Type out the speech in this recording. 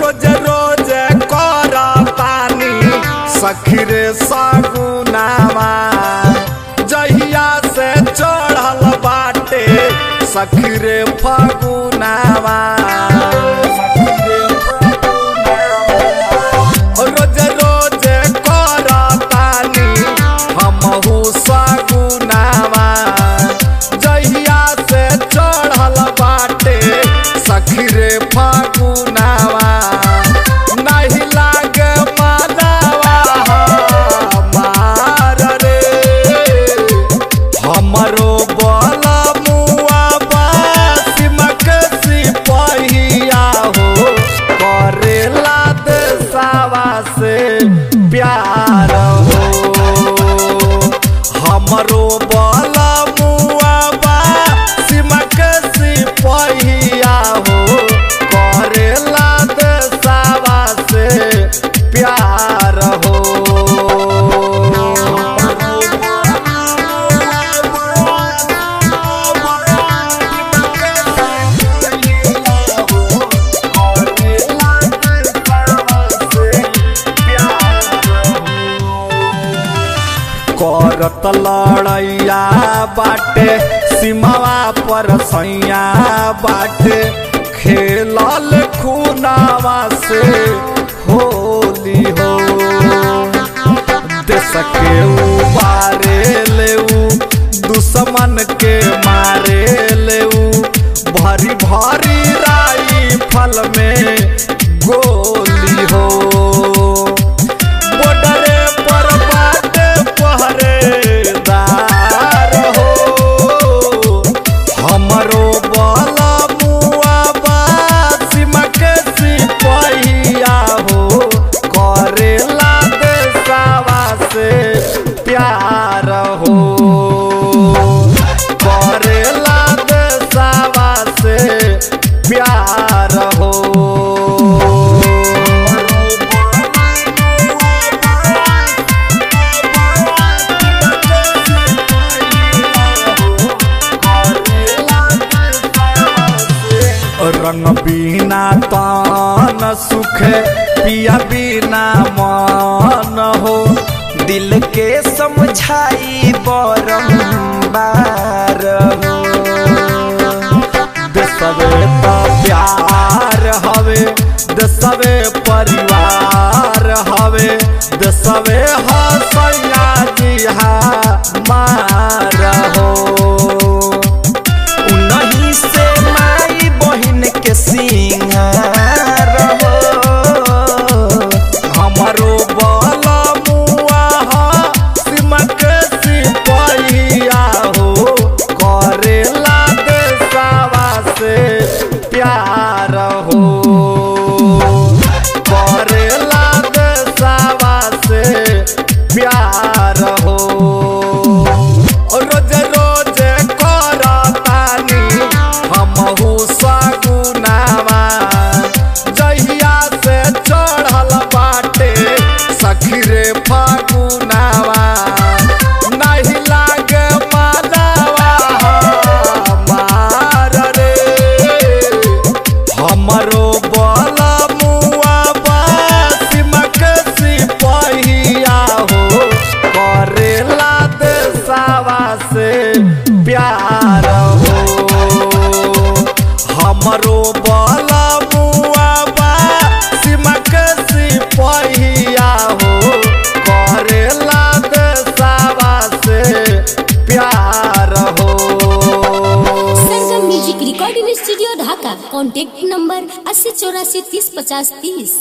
रोज रोज करतानी सखीरे सगुनावा जहिया से चढ़ल बाटे सखीरे फगुनावा। रोज रोज करतानी हमहू सगुनावा जहिया से चढ़ल बाटे सखीरे फगुनावा। नहीं लागे मानवा हमार रे हमरो बल मुआ सिमक सिपहिया हो करेला देशवा से प्यार हो। हमरो बल मुआ सिमक सिपहिया हो करेला देशवा से प्यार हो। करत लड़ैया बाटे सीमावा पर सैया बाटे खेलल खूनावा से होली हो। देश के उबारे ले दुश्मन के मारे ले भरी भरी राइफल में गोली हो। बॉर्डरे पर बाटे पहरेदार हो हमरो बल मुआ सिमक सिपहिया हो करेला देशवा से प्यार हो। करेला देशवा से प्यार हो। रंग बिना तन सुखे पिया बिना मन हो दिल के समझाई बारंबार हो। देशवे तो प्यार हवे देशवे परिवार हवे देशवे हसैया जी हमार हो। उन्हीं से माई बहिन के सिंगार हो हमरो बल मुआ सिमक सिपहिया हो करेला देशवा से प्यार हो। करेला देशवा से प्यार हो। रोज रोज करतानी हमहू सगुनावा जहिया से चढ़ल बाटे सखीरे फगुनावा। नहीं लागे मानवा हमार रे हमरो बल मुआ सिमक सिपहिया हो करेला देशवा से प्यार हो। हमरो बल मुआ सिमक सिपहिया हो करेला देशवा से प्यार हो। Sargam music recording studio Dhaka. Contact number 8084305030।